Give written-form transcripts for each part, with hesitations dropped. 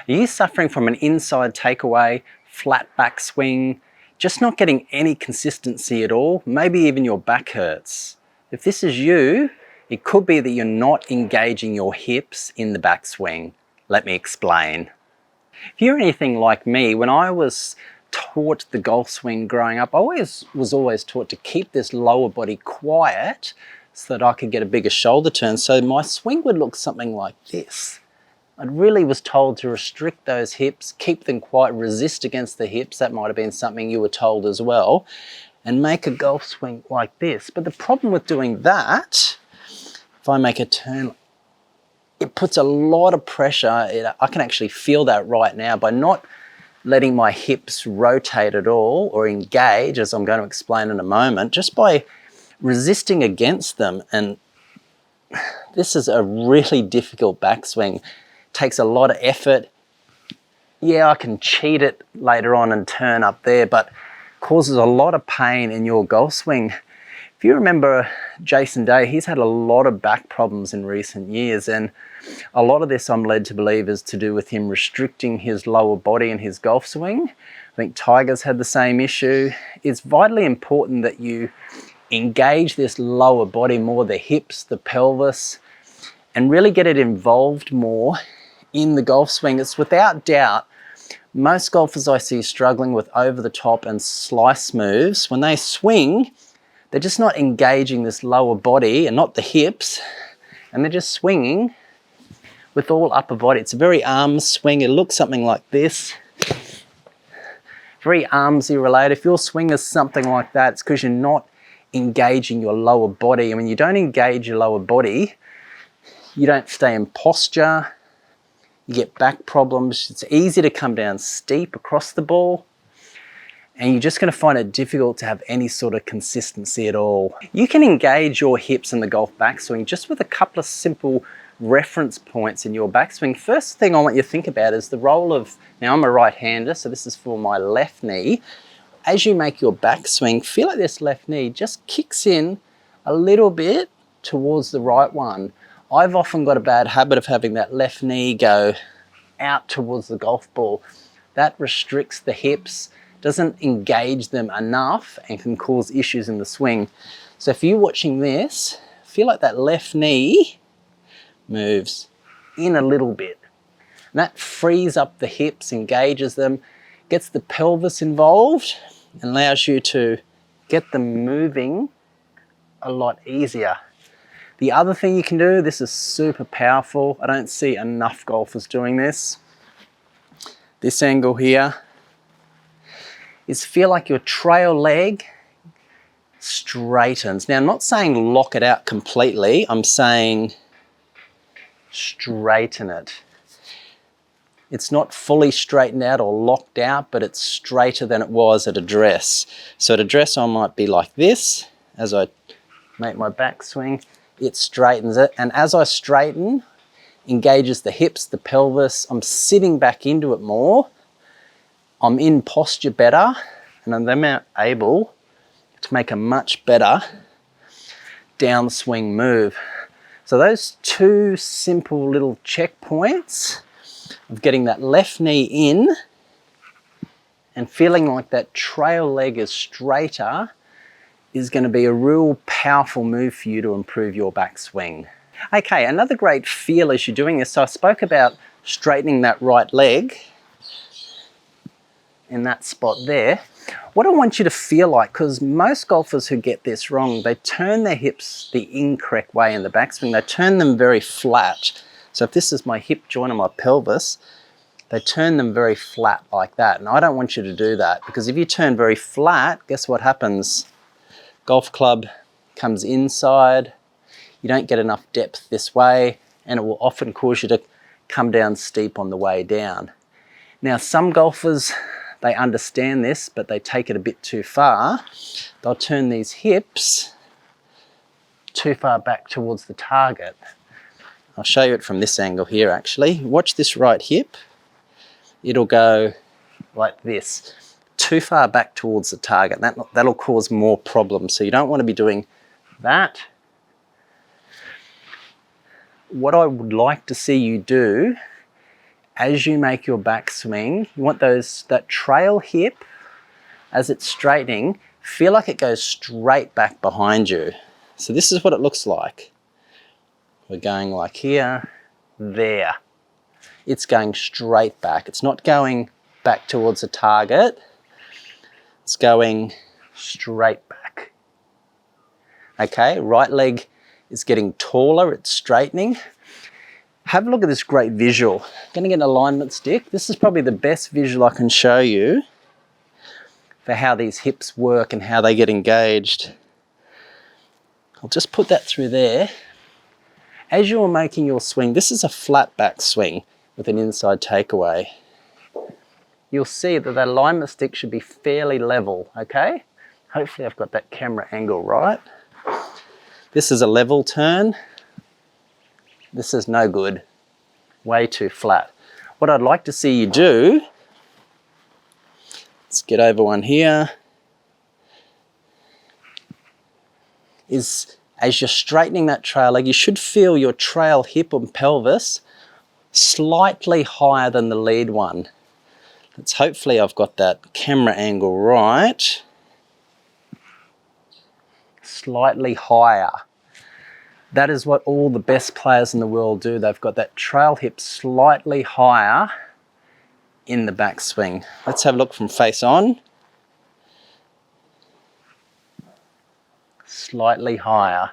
Are you suffering from an inside takeaway, flat backswing, just not getting any consistency at all? Maybe even your back hurts. If this is you, it could be that you're not engaging your hips in the backswing. Let me explain. If you're anything like me, when I was taught the golf swing growing up, I was always taught to keep this lower body quiet so that I could get a bigger shoulder turn. So my swing would look something like this. I really was told to restrict those hips, keep them quiet, resist against the hips. That might have been something you were told as well, and make a golf swing like this. But the problem with doing that, if I make a turn, it puts a lot of pressure. I can actually feel that right now by not letting my hips rotate at all or engage, as I'm going to explain in a moment, just by resisting against them. And this is a really difficult backswing. Takes a lot of effort. Yeah, I can cheat it later on and turn up there, but causes a lot of pain in your golf swing. If you remember Jason Day, he's had a lot of back problems in recent years, and a lot of this I'm led to believe is to do with him restricting his lower body in his golf swing. I think Tiger's had the same issue. It's vitally important that you engage this lower body more, the hips, the pelvis, and really get it involved more in the golf swing. It's without doubt most golfers I see struggling with over the top and slice moves. When they swing, they're just not engaging this lower body and not the hips, and they're just swinging with all upper body. It's a very arm swing. It looks something like this. Very armsy related. If your swing is something like that, it's because you're not engaging your lower body. And when you don't engage your lower body, you don't stay in posture. You get back problems. It's easy to come down steep across the ball, and you're just going to find it difficult to have any sort of consistency at all. You can engage your hips in the golf backswing just with a couple of simple reference points in your backswing. First thing I want you to think about is the role of, now I'm a right-hander, so this is for my left knee. As you make your backswing, feel like this left knee just kicks in a little bit towards the right one. I've often got a bad habit of having that left knee go out towards the golf ball. That restricts the hips, doesn't engage them enough, and can cause issues in the swing. So if you're watching this, feel like that left knee moves in a little bit. And that frees up the hips, engages them, gets the pelvis involved, and allows you to get them moving a lot easier. The other thing you can do, this is super powerful. I don't see enough golfers doing this. This angle here is feel like your trail leg straightens. Now, I'm not saying lock it out completely. I'm saying straighten it. It's not fully straightened out or locked out, but it's straighter than it was at address. So at address, I might be like this. As I make my backswing, it straightens it. And as I straighten, engages the hips, the pelvis. I'm sitting back into it more. I'm in posture better, and I'm able to make a much better downswing move. So those two simple little checkpoints of getting that left knee in and feeling like that trail leg is straighter is going to be a real powerful move for you to improve your backswing. Okay, another great feel as you're doing this. So I spoke about straightening that right leg in that spot there. What I want you to feel like, because most golfers who get this wrong, they turn their hips the incorrect way in the backswing. They turn them very flat. So if this is my hip joint and my pelvis, they turn them very flat like that. And I don't want you to do that, because if you turn very flat, guess what happens? Golf club comes inside, you don't get enough depth this way, and it will often cause you to come down steep on the way down. Now, some golfers, they understand this, but they take it a bit too far. They'll turn these hips too far back towards the target. I'll show you it from this angle here, actually. Watch this right hip. It'll go like this, too far back towards the target. That'll cause more problems. So you don't want to be doing that. What I would like to see you do as you make your backswing, you want that trail hip, as it's straightening, feel like it goes straight back behind you. So this is what it looks like. We're going like here, there. It's going straight back. It's not going back towards the target. It's going straight back. Okay, right leg is getting taller, it's straightening. Have a look at this great visual. I'm going to get an alignment stick. This is probably the best visual I can show you for how these hips work and how they get engaged. I'll just put that through there. As you're making your swing, this is a flat back swing with an inside takeaway. You'll see that that alignment stick should be fairly level, okay? Hopefully I've got that camera angle right. This is a level turn. This is no good, way too flat. What I'd like to see you do, let's get over one here, is as you're straightening that trail leg, you should feel your trail hip and pelvis slightly higher than the lead one. Let's hopefully I've got that camera angle right. Slightly higher. That is what all the best players in the world do. They've got that trail hip slightly higher in the backswing. Let's have a look from face on. Slightly higher.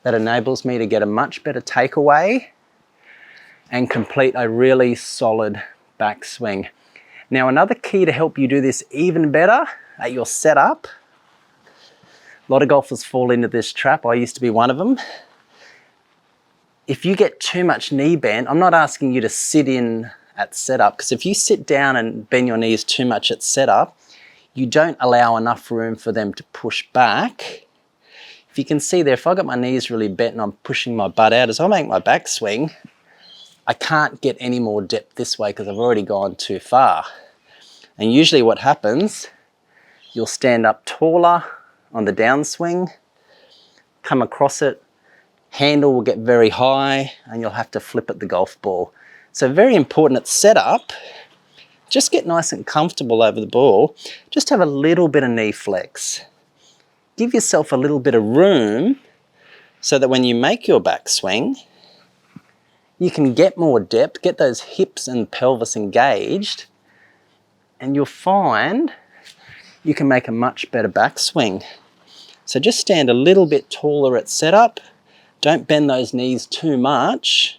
That enables me to get a much better takeaway and complete a really solid backswing. Now another key to help you do this even better at your setup. A lot of golfers fall into this trap. I used to be one of them. If you get too much knee bend, I'm not asking you to sit in at setup, because if you sit down and bend your knees too much at setup, you don't allow enough room for them to push back. If you can see there, if I got my knees really bent and I'm pushing my butt out, as I make my backswing, I can't get any more depth this way because I've already gone too far. And usually what happens, you'll stand up taller on the downswing, come across it, handle will get very high and you'll have to flip at the golf ball. So very important at setup, just get nice and comfortable over the ball, just have a little bit of knee flex. Give yourself a little bit of room so that when you make your backswing, you can get more depth, get those hips and pelvis engaged, and you'll find you can make a much better backswing. So just stand a little bit taller at setup. Don't bend those knees too much.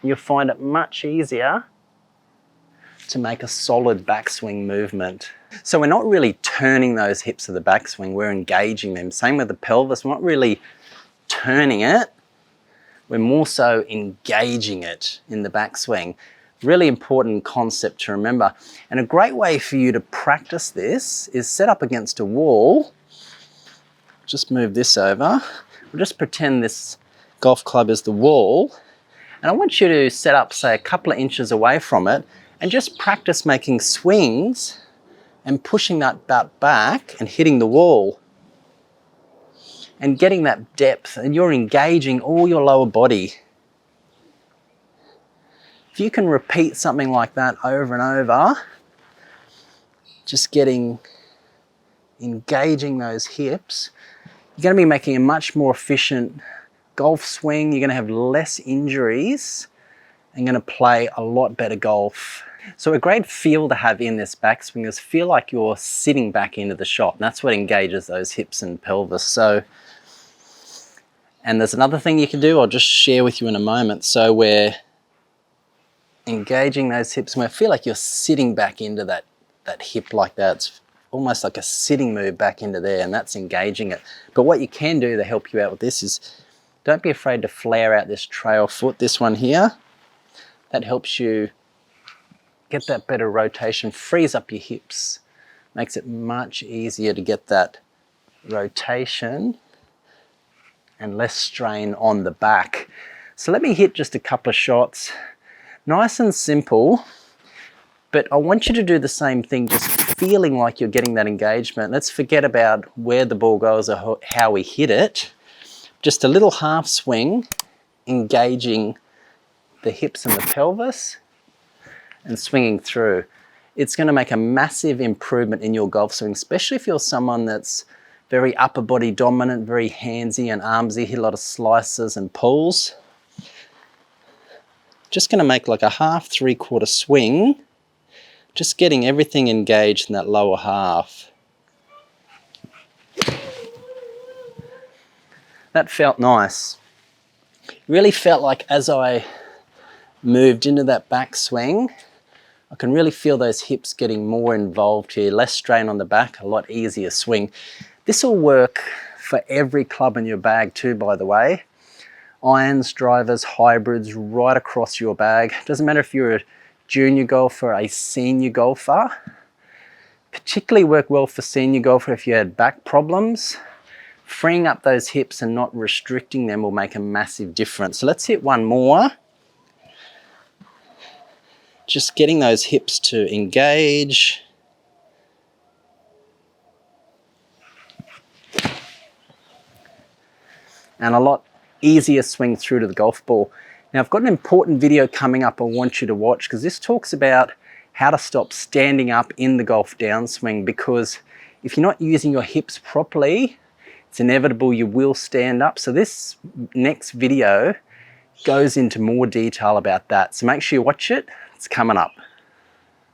You'll find it much easier to make a solid backswing movement. So we're not really turning those hips of the backswing, we're engaging them. Same with the pelvis, we're not really turning it, we're more so engaging it in the backswing. Really important concept to remember. And a great way for you to practice this is set up against a wall. Just move this over. We'll just pretend this golf club is the wall. And I want you to set up, say, a couple of inches away from it and just practice making swings and pushing that butt back and hitting the wall. And getting that depth, and you're engaging all your lower body. If you can repeat something like that over and over, just engaging those hips, you're going to be making a much more efficient golf swing. You're going to have less injuries and going to play a lot better golf. So a great feel to have in this backswing is feel like you're sitting back into the shot. And that's what engages those hips and pelvis. And there's another thing you can do, I'll just share with you in a moment. So we're engaging those hips and we feel like you're sitting back into that hip like that. It's almost like a sitting move back into there, and that's engaging it. But what you can do to help you out with this is don't be afraid to flare out this trail foot, this one here. That helps you get that better rotation, frees up your hips, makes it much easier to get that rotation and less strain on the back. So let me hit just a couple of shots. Nice and simple, but I want you to do the same thing, just feeling like you're getting that engagement. Let's forget about where the ball goes or how we hit it. Just a little half swing, engaging the hips and the pelvis and swinging through. It's going to make a massive improvement in your golf swing, especially if you're someone that's very upper body dominant, very handsy and armsy, hit a lot of slices and pulls. Just going to make like a half, 3/4 swing, just getting everything engaged in that lower half. That felt nice. Really felt like as I moved into that backswing, I can really feel those hips getting more involved here, less strain on the back, a lot easier swing. This will work for every club in your bag too, by the way. Irons, drivers, hybrids, right across your bag. Doesn't matter if you're a junior golfer, a senior golfer. Particularly work well for senior golfer if you had back problems. Freeing up those hips and not restricting them will make a massive difference. So let's hit one more. Just getting those hips to engage. And a lot easier swing through to the golf ball. Now I've got an important video coming up I want you to watch, because this talks about how to stop standing up in the golf downswing, because if you're not using your hips properly, it's inevitable you will stand up. So this next video goes into more detail about that. So make sure you watch it. It's coming up.